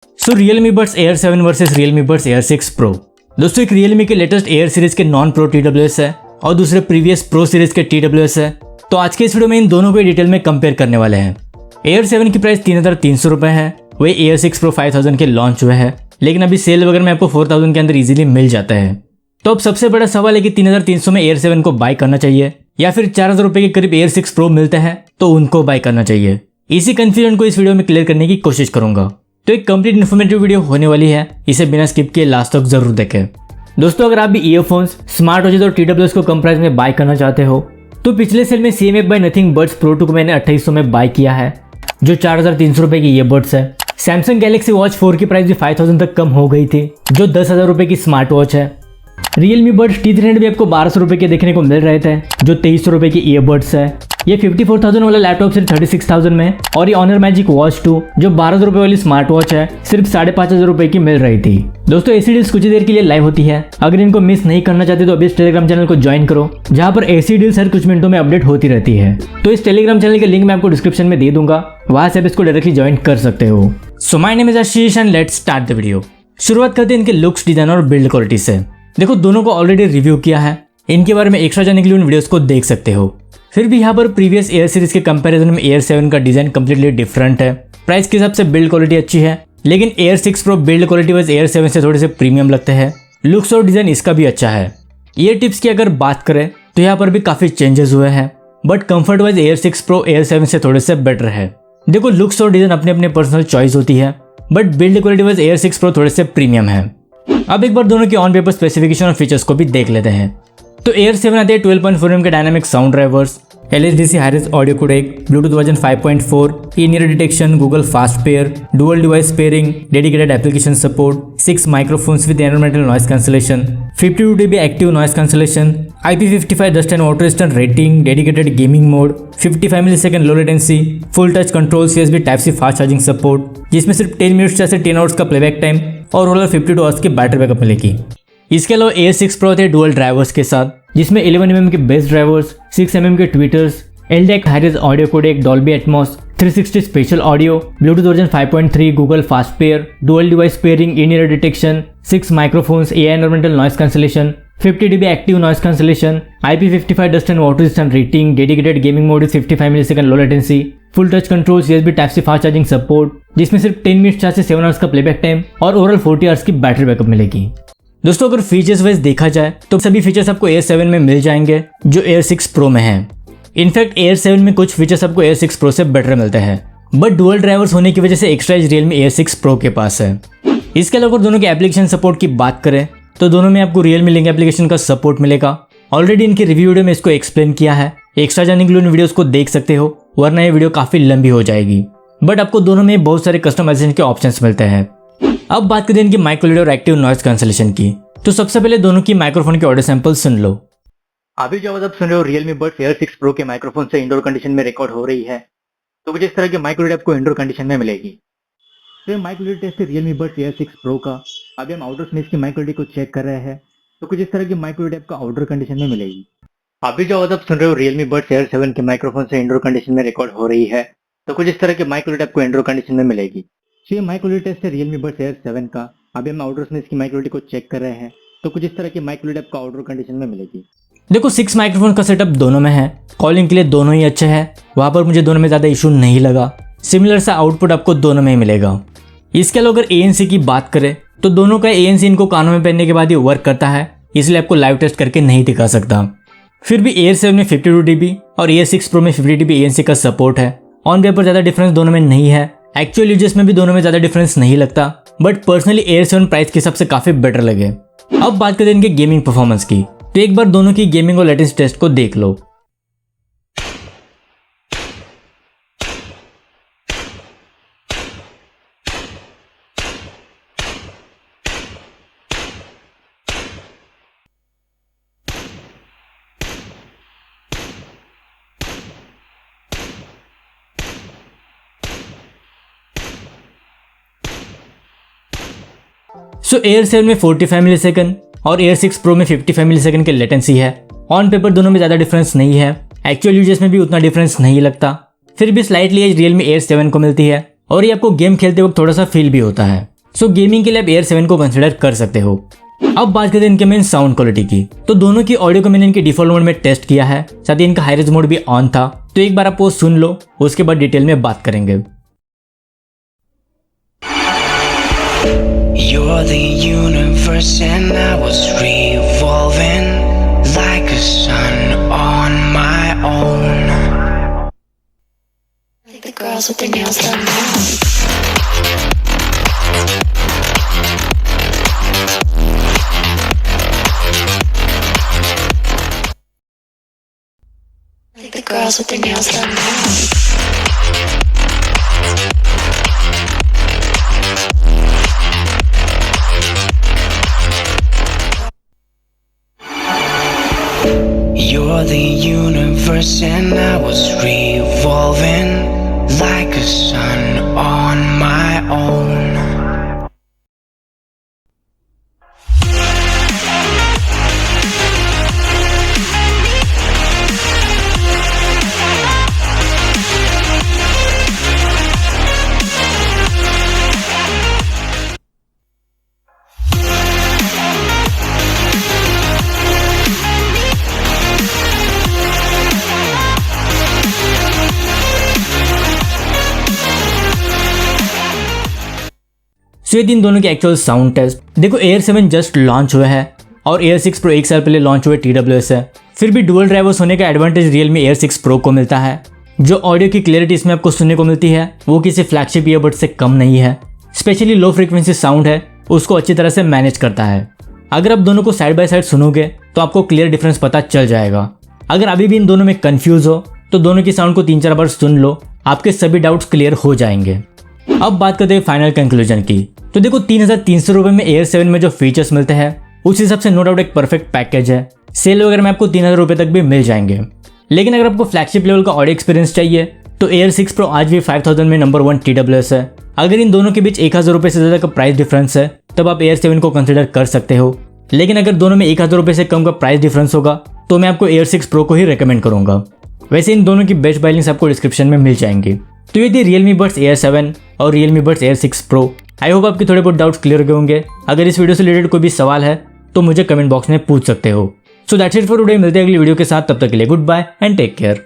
सो Realme Buds Air 7 versus Realme Buds Air 6 Pro। दोस्तों एक Realme के लेटेस्ट Air सीरीज के नॉन प्रो TWS है और दूसरे प्रीवियस प्रो सीरीज के TWS है। तो आज के इस वीडियो में इन दोनों को डिटेल में कंपेयर करने वाले हैं। Air 7 की प्राइस 3300 रुपए है, वही Air 6 Pro 5000 के लॉन्च हुए हैं, लेकिन अभी सेल वगैरह में आपको 4000 के अंदर इजीली मिल जाता है। तो अब सबसे बड़ा सवाल है कि 3300 में Air 7 को बाय करना चाहिए या फिर 4000 रुपए के करीब Air 6 Pro मिलते हैं तो उनको बाय करना चाहिए। इसी कंफ्यूजन को इस वीडियो में क्लियर करने की कोशिश करूंगा। तो एक कंप्लीट इन्फॉर्मेटिव वीडियो होने वाली है, इसे बिना स्किप किए लास्ट तक जरूर देखें। दोस्तों अगर आप भी ईयरफोन्स, स्मार्ट वॉचेज और TWS को कम प्राइस में बाय करना चाहते हो तो पिछले सेल में CMF by nothing buds pro 2 को मैंने 2800 में बाय किया है, जो 4300 रुपए की ईयरबड्स है। सैमसंग गैलेक्सी वॉच 4 की प्राइस भी 5000 तक कम हो गई थी, जो 10,000 रुपए की स्मार्ट वॉच है। Realme Buds T300 भी आपको 1200 रुपए के देखने को मिल रहे थे, जो 2300 रुपए की ईयरबड्स है। ये 54,000 वाला लैपटॉप सिर्फ 36,000 में, और ये Honor Magic Watch 2 जो 1200 रुपए वाली स्मार्ट वॉच है सिर्फ 5,500 रुपए की मिल रही थी। दोस्तों ऐसी डील्स कुछ ही देर के लिए लाइव होती है, अगर इनको मिस नहीं करना चाहते तो अभी इस टेलीग्राम चैनल को ज्वाइन करो, जहाँ पर ऐसी डील्स हर कुछ मिनटों में अपडेट होती रहती है। तो इस टेलीग्राम चैनल के लिंक मैं आपको डिस्क्रिप्शन में दे दूंगा, वहां से आप इसको डायरेक्टली ज्वाइन कर सकते हो। So my name is Ashish and let's start the video. शुरुआत करते हैं इनके लुक्स, डिजाइन और बिल्ड क्वालिटी से। देखो दोनों को ऑलरेडी रिव्यू किया है, इनके बारे में एक्स्ट्रा जानने के लिए उन वीडियोस को देख सकते हो। फिर भी यहाँ पर प्रीवियस एयर सीरीज के कंपैरिजन में Air 7 का डिजाइन कम्प्लीटली डिफरेंट है। प्राइस के हिसाब से बिल्ड क्वालिटी अच्छी है, लेकिन Air 6 Pro build quality wise Air 7 से थोड़े से प्रीमियम लगते हैं। लुक्स और डिजाइन इसका भी अच्छा है। ईयर टिप्स की अगर बात करें तो यहाँ पर भी काफी चेंजेस हुए हैं, but comfort wise Air 6 Pro Air 7 से थोड़े से बेटर है। देखो लुक्स और डिजाइन अपने अपने पर्सनल चॉइस होती है, but build quality wise Air 6 Pro थोड़े से प्रीमियम है। अब एक बार दोनों के ऑन पेपर स्पेसिफिकेशन और फीचर्स को भी देख लेते हैं। तो Air 7 आते हैं 12.4 mm के dynamic sound drivers, LHDC hi res audio codec, Bluetooth version 5.4, in ear detection, Google fast pair, dual device pairing, dedicated application support, 6 microphones with environmental noise cancellation, 52 dB active noise cancellation, IP55 dust and water resistant rating, dedicated gaming mode, 55 millisecond low latency, full touch control, USB Type-C fast charging support, जिसमें सिर्फ 10 minutes से 10 hours का playback time और overall 52 hours की battery backup मिलेगी। इसके अलावा Air 6 Pro थे डुअल ड्राइवर्स के साथ, जिसमें 11 mm के बेस ड्राइवर्स, 6 mm के tweeters, LDAC hi res audio codec, Dolby Atmos, 360 spatial audio, Bluetooth version 5.3, Google fast pair, dual device pairing, in ear detection, 6 microphones, AI environmental noise cancellation, 50 dB active noise cancellation, IP55 dust and water resistant rating, dedicated gaming mode with 55 millisecond low latency, full touch control, USB Type-C fast charging support, जिसमें सिर्फ 10 minutes charge से 7 hours का playback time और overall 40 hours की battery backup मिलेगी। दोस्तों अगर features wise देखा जाए तो सभी फीचर्स आपको Air 7 में मिल जाएंगे जो Air 6 Pro में है। इनफैक्ट Air 7 में कुछ फीचर्स आपको Air 6 Pro से बेटर मिलते हैं, बट डुअल ड्राइवर्स होने की वजह से extra as Realme Air 6 Pro के पास है। इसके अलावा अगर दोनों के एप्लीकेशन सपोर्ट की बात करें तो दोनों में आपको Realme लिंक एप्लीकेशन का सपोर्ट मिलेगा। ऑलरेडी इनके रिव्यू वीडियो में इसको एक्सप्लेन किया है, एक्स्ट्रा जानने के लिए उन वीडियोस को देख सकते हो, वरना ये वीडियो काफी लंबी हो जाएगी। बट आपको दोनों में बहुत सारे कस्टमाइजेशन के ऑप्शंस मिलते हैं। अब बात करें इनकी माइक्रो और एक्टिव नॉइज कैंसलेशन की, तो सबसे पहले दोनों की माइक्रोफोन के ऑडियो सैंपल सुन लो। अभी जो आवाज आप सुन रहे हो Realme Buds Air 6 Pro के माइक्रोफोन से इंडोर कंडीशन में रिकॉर्ड हो रही है, तो कुछ इस तरह की माइक्रो आपको इंडोर कंडीशन में मिलेगी। तो माइक्रो टेस्ट है Realme Buds Air 6 Pro का। अभी हम आउटडोर में इसकी माइक्रो को चेक कर रहे हैं, तो कुछ इस तरह की माइक्रो आपको आउटडोर कंडीशन में मिलेगी। अभी जो आवाज आप सुन रहे हो Realme Buds Air 7 के माइक्रोफोन से इंडोर कंडीशन में रिकॉर्ड हो रही है, तो कुछ इस तरह की माइक्रो आपको इंडोर कंडीशन में मिलेगी। तो ये माइक्रो टेस्ट है Realme Buds Air 7 का। अभी हम आउटडोर में इसकी माइक्रो को चेक कर रहे हैं, तो कुछ इस तरह की माइक्रो आपको आउटडोर कंडीशन में मिलेगी। देखो 6 माइक्रोफोन का सेटअप दोनों में है, कॉलिंग के लिए दोनों ही अच्छे हैं, वहां पर मुझे दोनों में ज्यादा इशू नहीं लगा। सिमिलर सा आउटपुट आपको दोनों में ही मिलेगा। इसके अलावा अगर ANC की बात करें तो दोनों का ANC इनको कानों में पहनने के बाद ही वर्क करता है, इसलिए आपको लाइव टेस्ट करके नहीं दिखा सकता। फिर भी Air 7 में 52 dB और Air 6 Pro में 50 dB ANC का सपोर्ट है। ऑन पेपर ज्यादा डिफरेंस दोनों में नहीं है, एक्चुअल यूजेस में भी दोनों में ज्यादा डिफरेंस नहीं लगता, बट पर्सनली Air 7 प्राइस के हिसाब से काफी बेटर लगे। अब बात करते हैं इनके गेमिंग परफॉर्मेंस की, तो एक बार दोनों की गेमिंग और लेटेंसी टेस्ट को देख लो। सो Air 7 में 45 मिलीसेकंड और Air 6 Pro में 55 मिलीसेकंड की लेटेंसी है। ऑन पेपर दोनों में ज़्यादा डिफरेंस नहीं है, एक्चुअल यूजेस में भी उतना डिफरेंस नहीं लगता। फिर भी स्लाइटली एज Realme Air 7 को मिलती है और ये आपको गेम खेलते वक्त थोड़ा सा फील भी होता है। सो गेमिंग के लिए आप Air 7 को कंसिडर कर सकते हो। अब बात करते हैं इनके मेन साउंड क्वालिटी की। तो दोनों की ऑडियो को मैंने इनके डिफॉल्ट मोड में टेस्ट किया है, साथ ही इनका हाई रेज मोड भी ऑन था। तो एक बार आप वो सुन लो, उसके बाद डिटेल में बात करेंगे। You're the universe and I was revolving like a sun on my own. Like the girls with their nails done now. Like the girls with their nails done now. You're the universe and I was revolving like a sun on my own. सो ये दिन दोनों के actual sound test. देखो Air 7 just launch हुआ है और Air 6 Pro एक साल पहले लॉन्च हुए TWS है। फिर भी डुअल ड्राइवर्स होने का एडवांटेज Realme Air 6 Pro को मिलता है। जो ऑडियो की क्लैरिटी इसमें आपको सुनने को मिलती है वो किसी फ्लैगशिप ईयरबड से कम नहीं है। स्पेशली लो फ्रीक्वेंसी साउंड है उसको अच्छी तरह से मैनेज करता है। अगर आप दोनों को साइड बाय साइड सुनोगे तो आपको क्लियर डिफरेंस पता चल जाएगा। अगर अभी भी इन दोनों में कंफ्यूज हो तो दोनों की साउंड को 3-4 बार सुन लो, आपके सभी डाउट्स क्लियर हो जाएंगे। अब बात करते हैं फाइनल कंक्लूजन की। तो देखो 3,300 रुपये में Air 7 में जो फीचर्स मिलते हैं उस हिसाब से नो डाउट एक परफेक्ट पैकेज है। सेल वगैरह में आपको 3,000 रुपये तक भी मिल जाएंगे। लेकिन अगर आपको फ्लैगशिप लेवल का ऑडियो एक्सपीरियंस चाहिए तो Air 6 Pro आज भी 5,000 में नंबर 1 TWS है। अगर इन दोनों के बीच 1,000 रुपये से ज़्यादा का प्राइस डिफरेंस है तब आप Air 7 को कंसिडर कर सकते हो। लेकिन अगर दोनों में 1,000 रुपये से कम का प्राइस डिफरेंस होगा तो मैं आपको Air 6 Pro को ही रिकमेंड करूंगा। वैसे इन दोनों की बेस्ट बाय लिंक्स आपको डिस्क्रिप्शन में मिल जाएंगी। तो ये थी Realme Buds Air 7 और Realme Buds Air 6 Pro। I hope आपके थोड़े बहुत डाउट्स क्लियर हो गए होंगे। अगर इस वीडियो से रिलेटेड कोई भी सवाल है तो मुझे कमेंट बॉक्स में पूछ सकते हो। So that's it for today. मिलते हैं अगली वीडियो के साथ, तब तक के लिए good bye and take care.